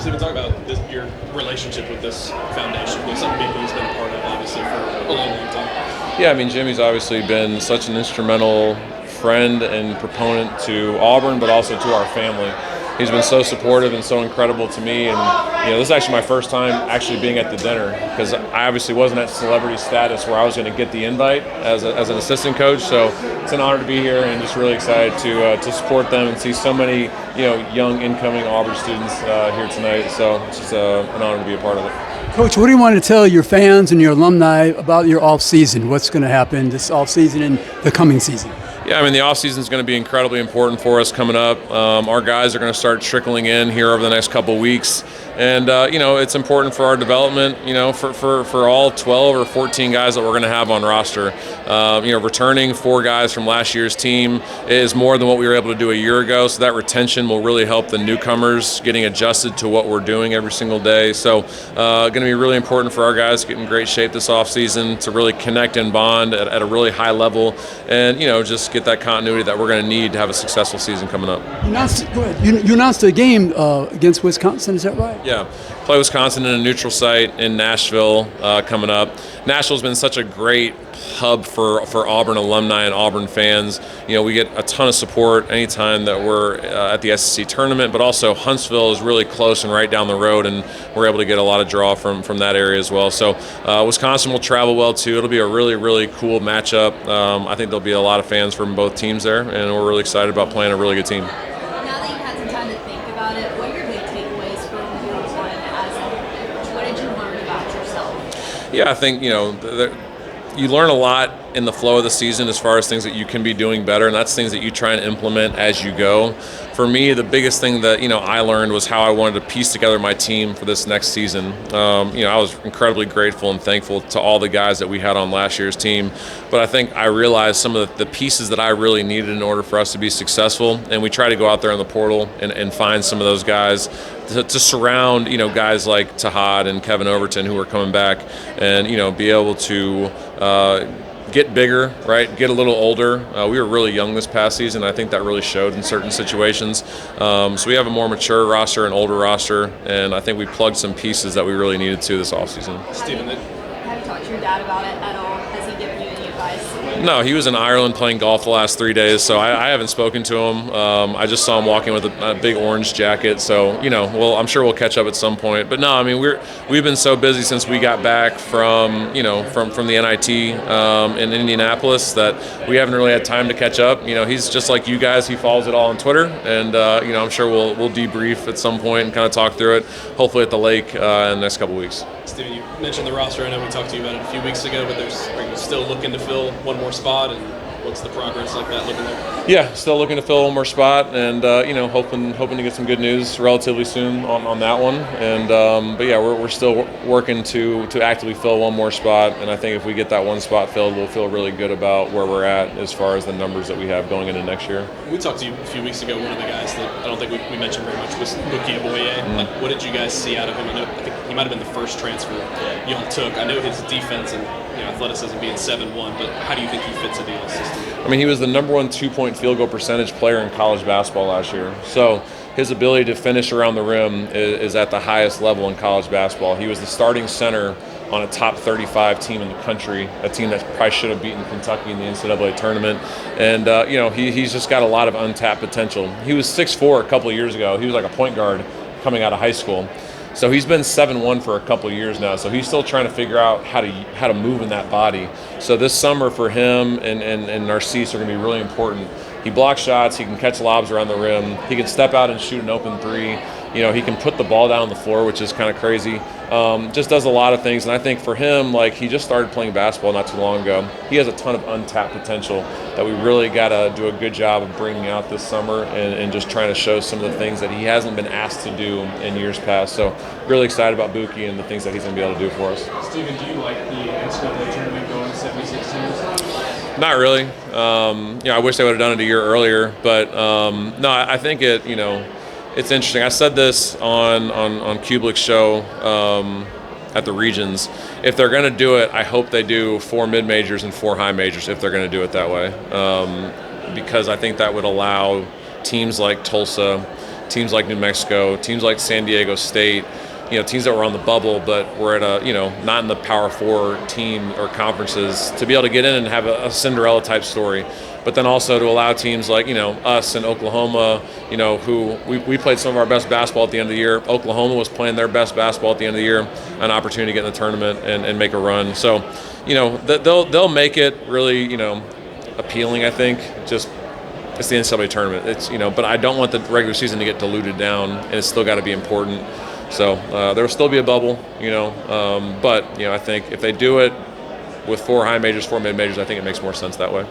Stephen, talk about your relationship with this foundation. It's something Jimmy's been a part of, obviously, for a long, long time. Yeah, I mean, Jimmy's obviously been such an instrumental friend and proponent to Auburn, but also to our family. He's been so supportive and so incredible to me. And, this is actually my first time actually being at the dinner because I obviously wasn't at celebrity status where I was going to get the invite as an assistant coach. So it's an honor to be here and just really excited to support them and see so many, young incoming Auburn students here tonight. So it's just an honor to be a part of it. Coach, what do you want to tell your fans and your alumni about your off-season? What's going to happen this off-season and the coming season? Yeah, I mean, the offseason is going to be incredibly important for us coming up. Our guys are going to start trickling in here over the next couple of weeks. And, it's important for our development, for all 12 or 14 guys that we're going to have on roster. Returning 4 guys from last year's team is more than what we were able to do a year ago. So that retention will really help the newcomers getting adjusted to what we're doing every single day. So going to be really important for our guys to get in great shape this offseason to really connect and bond at a really high level and, just get that continuity that we're going to need to have a successful season coming up. You announced a game against Wisconsin, is that right? Yeah, play Wisconsin in a neutral site in Nashville coming up. Nashville's been such a great hub for Auburn alumni and Auburn fans. We get a ton of support anytime that we're at the SEC tournament, but also Huntsville is really close and right down the road, and we're able to get a lot of draw from that area as well. So Wisconsin will travel well too. It'll be a really, really cool matchup. I think there'll be a lot of fans from both teams there, and we're really excited about playing a really good team. Now that you've had some time to think about it, what are your big takeaways from year one as a head coach? What did you learn about yourself? Yeah, I think, you learn a lot in the flow of the season as far as things that you can be doing better, and that's things that you try and implement as you go. For me, the biggest thing that I learned was how I wanted to piece together my team for this next season. I was incredibly grateful and thankful to all the guys that we had on last year's team, but I think I realized some of the pieces that I really needed in order for us to be successful, and we try to go out there in the portal and find some of those guys to surround guys like Tahad and Kevin Overton who are coming back, and be able to get bigger, right? Get a little older. We were really young this past season. I think that really showed in certain situations. So we have a more mature roster, an older roster, and I think we plugged some pieces that we really needed to this offseason. Stephen, Have you talked to your dad about it at all? Has he given you any advice? No, he was in Ireland playing golf the last 3 days, so I haven't spoken to him. I just saw him walking with a big orange jacket, so I'm sure we'll catch up at some point. But no, I mean we've been so busy since we got back from the NIT in Indianapolis that we haven't really had time to catch up. He's just like you guys; he follows it all on Twitter, and I'm sure we'll debrief at some point and kind of talk through it. Hopefully at the lake in the next couple weeks. Stephen, you mentioned the roster. I know we talked to you about it a few weeks ago, but are you still looking to fill one more spot, and what's the progress like that looking like? Yeah, still looking to fill one more spot, and hoping to get some good news relatively soon on that one. And but yeah, we're still working to actively fill one more spot, and I think if we get that one spot filled, we'll feel really good about where we're at as far as the numbers that we have going into next year. We talked to you a few weeks ago. One of the guys that I don't think we mentioned very much was Buki Aboye. Mm-hmm. What did you guys see out of him? I think he might have been the first transfer y'all took. I know his defense and athleticism being 7-1, but how do you think he fits into the system? I mean, he was the number 1 2-point field goal percentage player in college basketball last year. So his ability to finish around the rim is at the highest level in college basketball. He was the starting center on a top 35 team in the country, a team that probably should have beaten Kentucky in the NCAA tournament. And, he's just got a lot of untapped potential. He was 6'4" a couple of years ago. He was like a point guard coming out of high school. So he's been 7'1" for a couple of years now. So he's still trying to figure out how to move in that body. So this summer for him and Narcisse are going to be really important. He blocks shots. He can catch lobs around the rim. He can step out and shoot an open three. He can put the ball down on the floor, which is kind of crazy. Just does a lot of things. And I think for him, he just started playing basketball not too long ago. He has a ton of untapped potential that we really got to do a good job of bringing out this summer and just trying to show some of the things that he hasn't been asked to do in years past. So really excited about Buki and the things that he's going to be able to do for us. Stephen, do you like the NCAA tournament going 76 teams? Not really. I wish they would have done it a year earlier. But, no, I think it's interesting. I said this on Kublik's show at the Regions. If they're going to do it, I hope they do 4 mid-majors and 4 high majors if they're going to do it that way. Because I think that would allow teams like Tulsa teams like New Mexico, teams like San Diego State, teams that were on the bubble but were at not in the Power 4 team or conferences, to be able to get in and have a Cinderella type story. But then also to allow teams like, us in Oklahoma, who we played some of our best basketball at the end of the year. Oklahoma was playing their best basketball at the end of the year, an opportunity to get in the tournament and make a run. So, they'll make it really, appealing, I think. Just it's the NCAA tournament. It's but I don't want the regular season to get diluted down, and it's still got to be important. So there will still be a bubble, but I think if they do it with 4 high majors, 4 mid majors, I think it makes more sense that way.